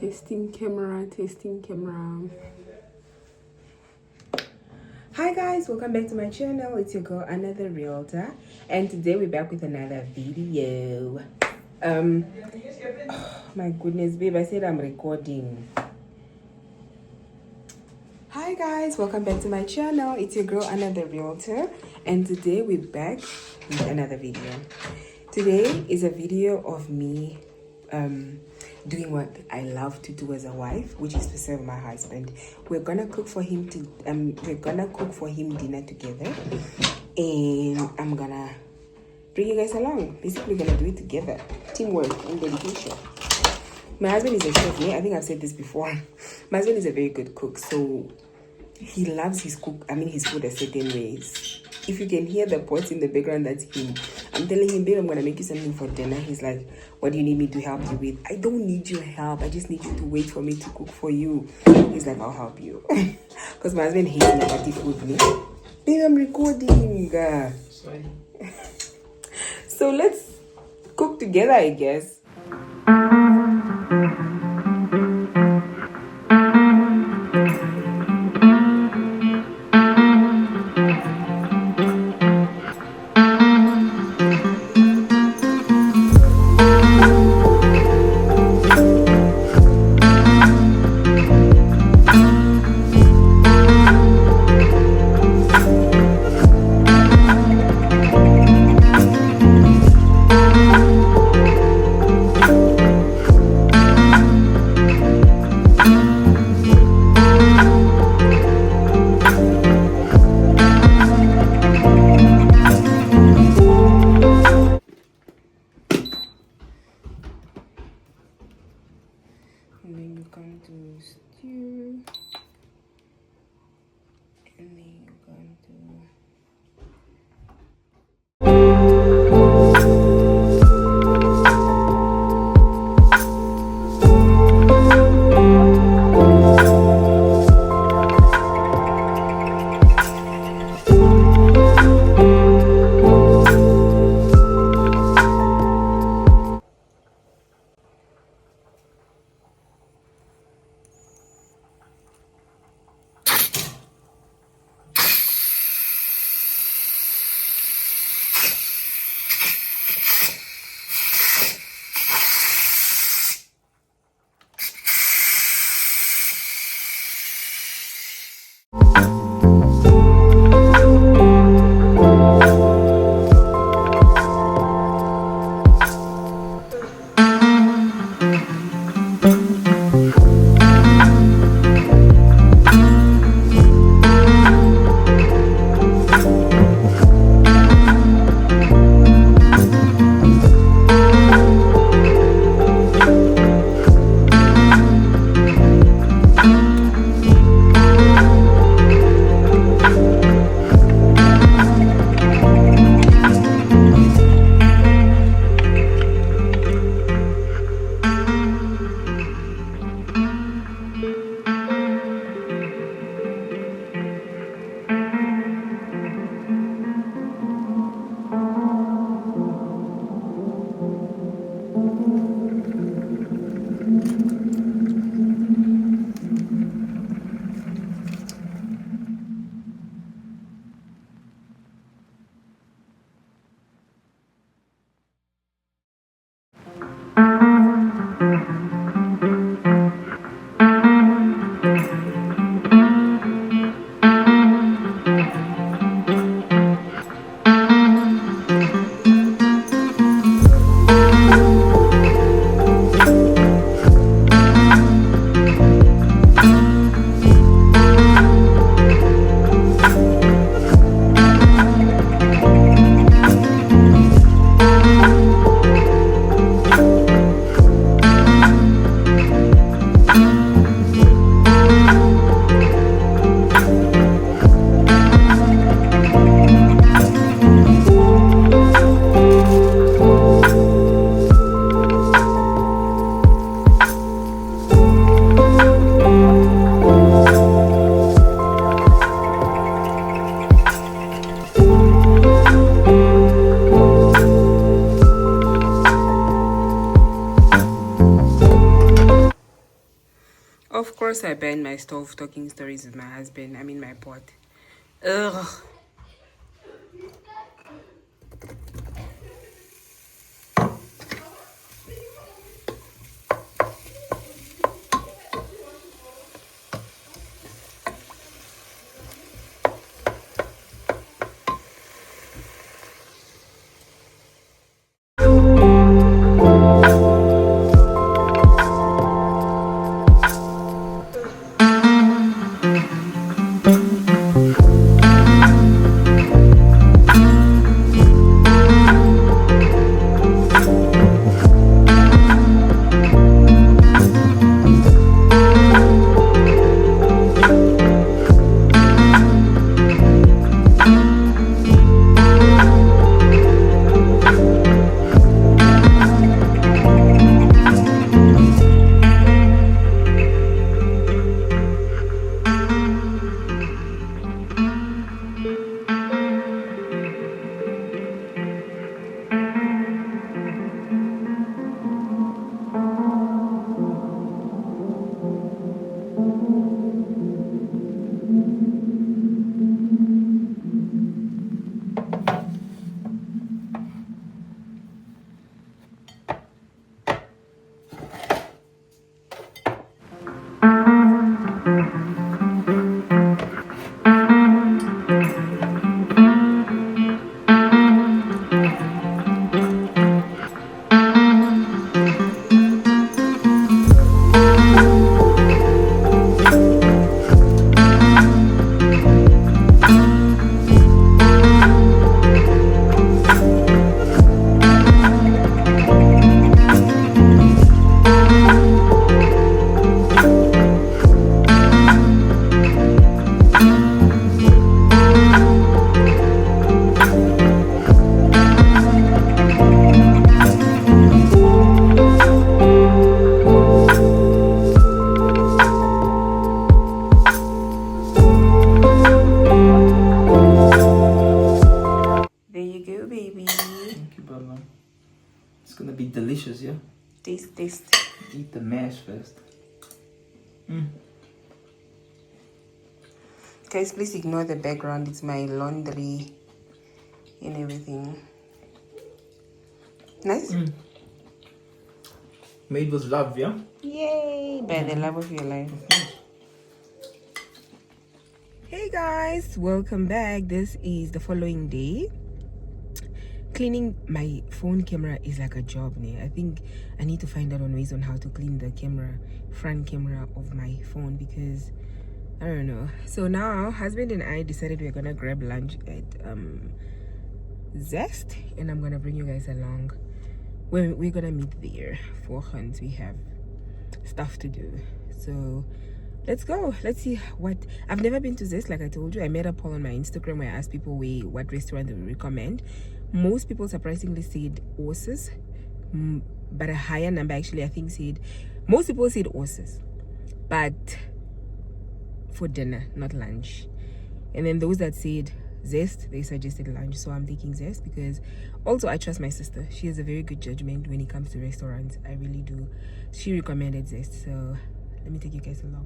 Testing camera. Hi guys, welcome back to my channel. It's your girl, another realtor, and today we're back with another video. My goodness, babe, I said I'm recording. Hi guys, welcome back to my channel. It's your girl, another realtor, and today we're back with another video. Today is a video of me doing what I love to do as a wife, which is to serve my husband. We're gonna cook for him dinner together, and I'm gonna bring you guys along. Basically, we're gonna do it together. Teamwork and dedication. My husband is a chef. Yeah, I think I've said this before. My husband is a very good cook, so he loves his food a certain ways. If you can hear the pots in the background, that's him. I'm telling him, babe, I'm gonna make you something for dinner. He's like, what do you need me to help you with? I don't need your help. I just need you to wait for me to cook for you. He's like, I'll help you. Because my husband hates negative food. Me. Babe, I'm recording. Sorry. So let's cook together, I guess. And then you come to stew. And then you come to... Of course, I banned my stove talking stories with my husband. I mean, my pot. Ugh. It's gonna be delicious, yeah? Taste. Eat the mash first. Guys, please ignore the background. It's my laundry and everything. Nice? Made with love, yeah? Yay! By the love of your life. Hey guys, welcome back. This is the following day. Cleaning my phone camera is like a job now. I think I need to find out on ways on how to clean the front camera of my phone, because I don't know. So now husband and I decided we're gonna grab lunch at Zest, and I'm gonna bring you guys along. We're gonna meet there for Hunt. We have stuff to do, so let's go. Let's see what I've never been to Zest. Like I told you, I made a poll on my Instagram where I asked people what restaurant they would recommend. Most people surprisingly said Oasis, but a higher number actually I think said, most people said Oasis, but for dinner, not lunch. And then those that said Zest, they suggested lunch. So I'm taking Zest because also I trust my sister. She has a very good judgment when it comes to restaurants. I really do. She recommended Zest, so let me take you guys along.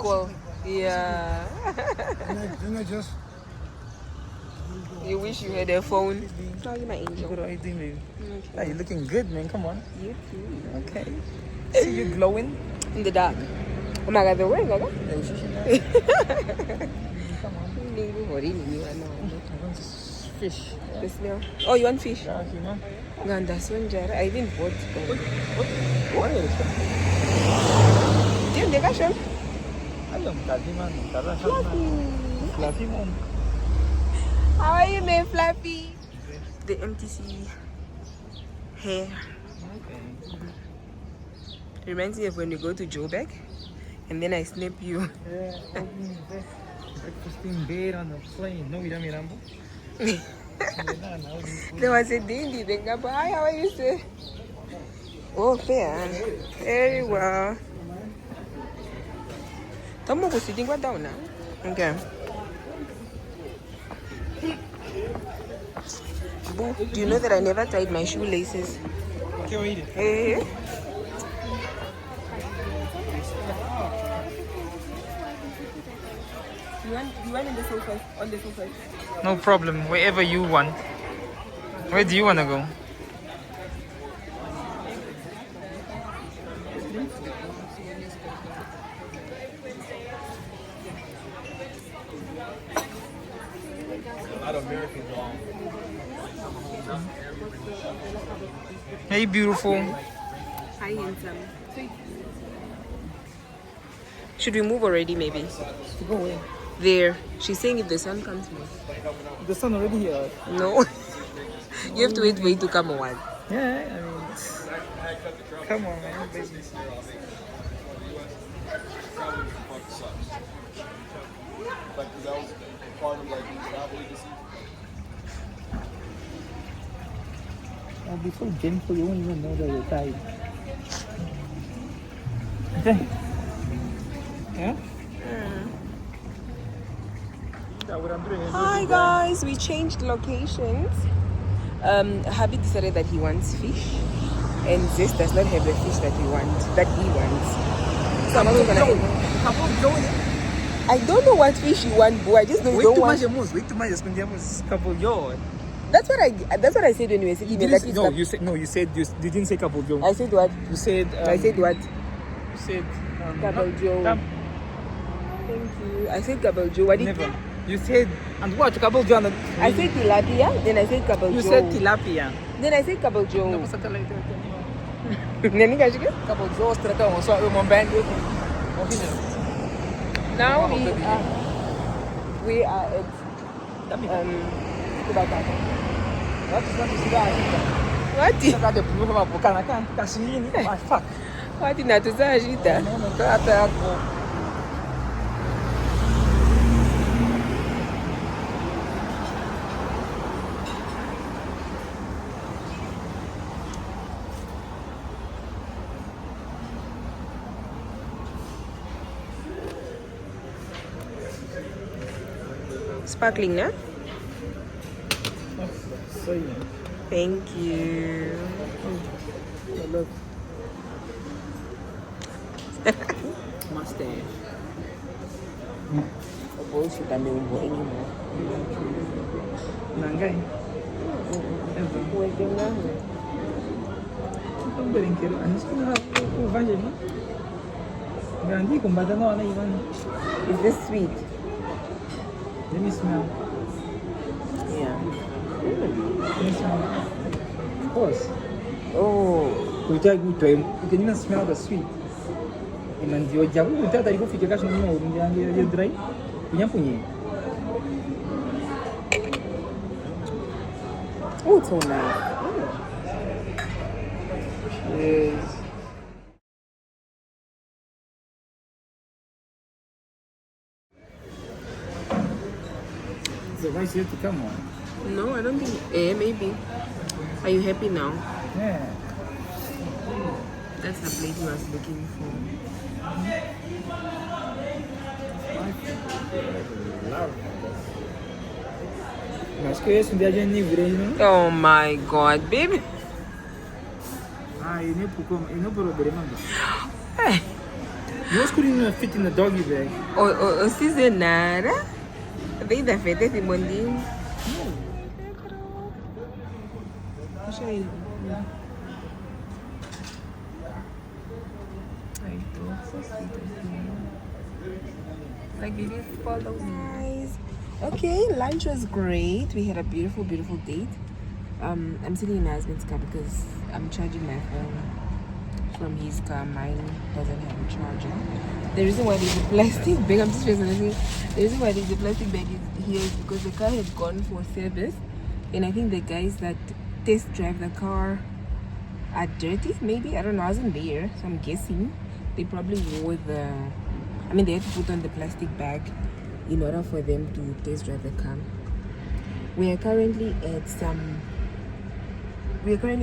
call. Yeah. Then I just. You wish you had a phone. No, you're my angel. Good idea, man. Okay. Hey, you're looking good, man. Come on. You too. Okay. See you glowing. In the dark. Oh my god, the ring, okay? Come on. I want fish. The smell. Oh, you want fish? Yeah, you know. Ganda Sunjara. I even bought. What is that? Do you have a Ayun, kati man. Tara, Fluffy man. How are you, man, Fluffy? The MTC hair. Okay. Reminds me of when we go to Joburg and then I snap you. Yeah, breakfast in bed on the plane. No, we don't remember. There was a dandy thing. Hi, how are you, sir? Oh, fair. Very well. Tomo go sitting go down now. Okay. Boo, do you know that I never tied my shoelaces? Hey. You want in the sofa? On the sofa? No problem. Wherever you want. Where do you want to go? Hey, beautiful. Hi, handsome. Should we move already, maybe? To go away. There. She's saying if the sun comes, move. The sun already here. No. You have to wait for it to come or what? Yeah, I mean, come on, man. Business. I'll be so gentle, you won't even know that you're tired. Okay. Yeah? Hi guys, we changed locations. Habib decided that he wants fish, and Zest does not have the fish that he wants. So I'm not gonna. I don't know what fish you want, boo. I just don't want. Wait too much. Couple yo. That's what I said when we were sitting there. That is No, you said you didn't say couple yo. I said what? You said. I said what? You said. Couple Joe. Thank you. I said couple Joe. What did Never. You said and what? Couple Joe. I said tilapia. Then I said couple Joe. You said tilapia. Then I said couple Joe. No, satellite. Nani kashika? Couple Joe. Strata on so I'm band. Now we are at Kubata. What is that? What? I got the proof of Bukana. Can't see me. Fuck. What inatuzajita? No, kata. Sparkling, no? Thank you. Mustache. Bullshit, I don't go anymore. Nangai. Working now. Không bị kiểu anh cũng không phải gì nữa. Gần đi cùng bà ta nói này man. Is this sweet? Let me smell. Yeah. Let me smell. Of course. Oh. You can even smell the sweet. Iman dia jauh kita tadi aku fikir kan semua dia dry. Punya. Oh, it's so nice. Yes. So why is it to come on? No, I don't think. Maybe. Are you happy now? Yeah. That's the plate you was looking for. Mas conheço viagem em Livre, não? Oh my god, baby. Ah, ini pukul, ini baru beri mana? Yours couldn't even fit in the doggy bag. O seasonara. Vem da fete Simondinho. Deixa aí. Ai, tô so sweet. Like it is follow guys. Okay, lunch was great. We had a beautiful date. I'm sitting in my husband's car because I'm charging my phone from his car. Mine doesn't have a charger. The reason why there's a plastic bag, I'm just realizing, the reason why there's a plastic bag here is because the car had gone for service, and I think the guys that test drive the car are dirty, maybe, I don't know, I wasn't there, so I'm guessing they probably wore they had to put on the plastic bag in order for them to test drive the car. We are currently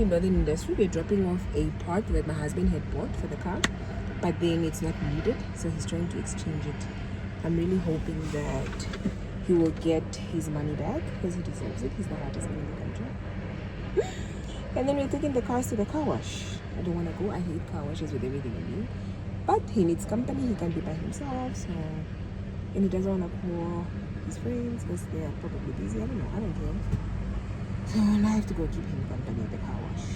in Northern Industry. We're dropping off a part that my husband had bought for the car, but then it's not needed, so he's trying to exchange it. I'm really hoping that he will get his money back because he deserves it. He's the hardest man in the country. And then we're taking the cars to the car wash. I don't want to go. I hate car washes with everything in me. But he needs company. He can't be by himself, so, and he doesn't want to call his friends because they are probably busy. I don't know. I don't care. So now I have to go keep him company at the car wash.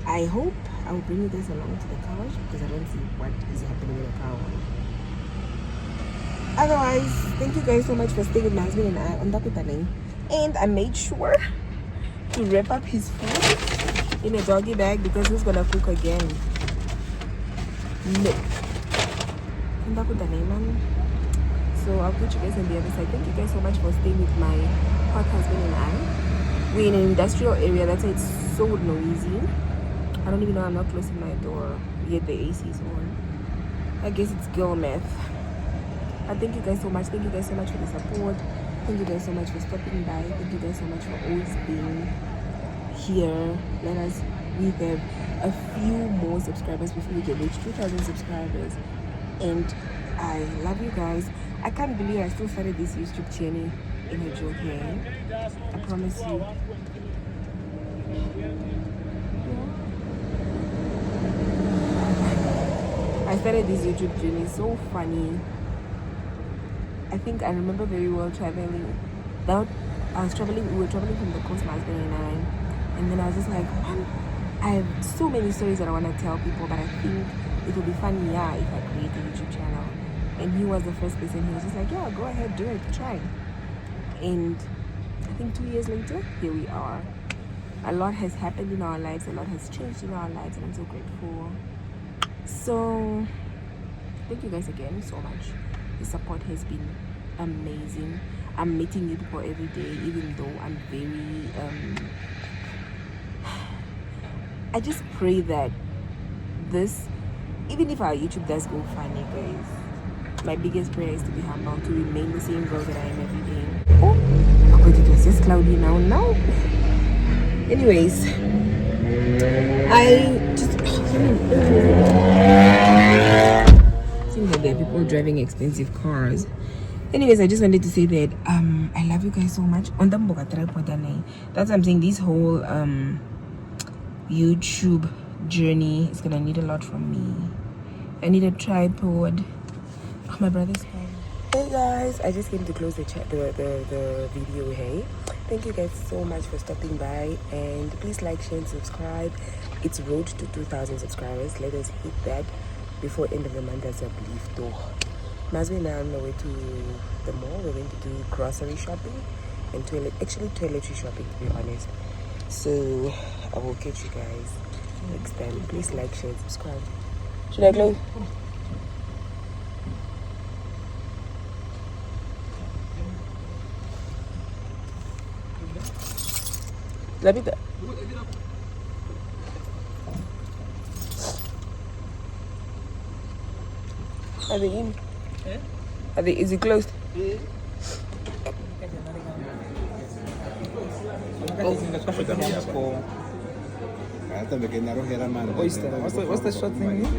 I hope I will bring you guys along to the car wash because I don't see what is happening in the car wash. Otherwise, thank you guys so much for staying with my husband and I on Dakutaling. And I made sure to wrap up his food in a doggy bag because who's gonna cook again? No. So I'll put you guys on the other side. Thank you guys so much for staying with my hot husband and I. We're in an industrial area, that's why it's so noisy. I don't even know, I'm not closing my door, yet the AC is on. I guess it's girl math. But thank you guys so much. Thank you guys so much for the support. Thank you guys so much for stopping by. Thank you guys so much for always being here. We have a few more subscribers before we can reach 2,000 subscribers. And I love you guys. I can't believe I still started this YouTube channel in a joke here. I promise you. I started this YouTube journey, so funny. I think I remember very well traveling. We were traveling from the coast, my husband and I. And then I was just like, man, I have so many stories that I want to tell people, but I think it will be funny, if I create a YouTube channel. And he was the first person. He was just like, yeah, go ahead, do it, try. And I think 2 years later, here we are. A lot has happened in our lives, a lot has changed in our lives, and I'm so grateful. So thank you guys again so much. The support has been amazing. I'm meeting new people every day, even though I'm very I just pray that this, even if our YouTube does go funny, guys, my biggest prayer is to be humble, to remain the same girl that I am every day. Oh, but it was just cloudy now. Anyways, I just seems like there are people driving expensive cars. Anyways, I just wanted to say that I love you guys so much. That's what I'm saying. This whole YouTube journey is gonna need a lot from me. I need a tripod. Oh, my brother's calling. Hey guys, I just came to close the video. Hey, thank you guys so much for stopping by, and please like, share, and subscribe. It's road to 2,000 subscribers. Let us hit that before end of the month, as I believe. Though, Mazwe and I are on the way to the mall. We're going to do grocery shopping and toiletry shopping, to be honest. So I will catch you guys next time. Please like, share, and subscribe. Should I close? Labita. Are they in? Is it closed? Oyster. What's the short thing again?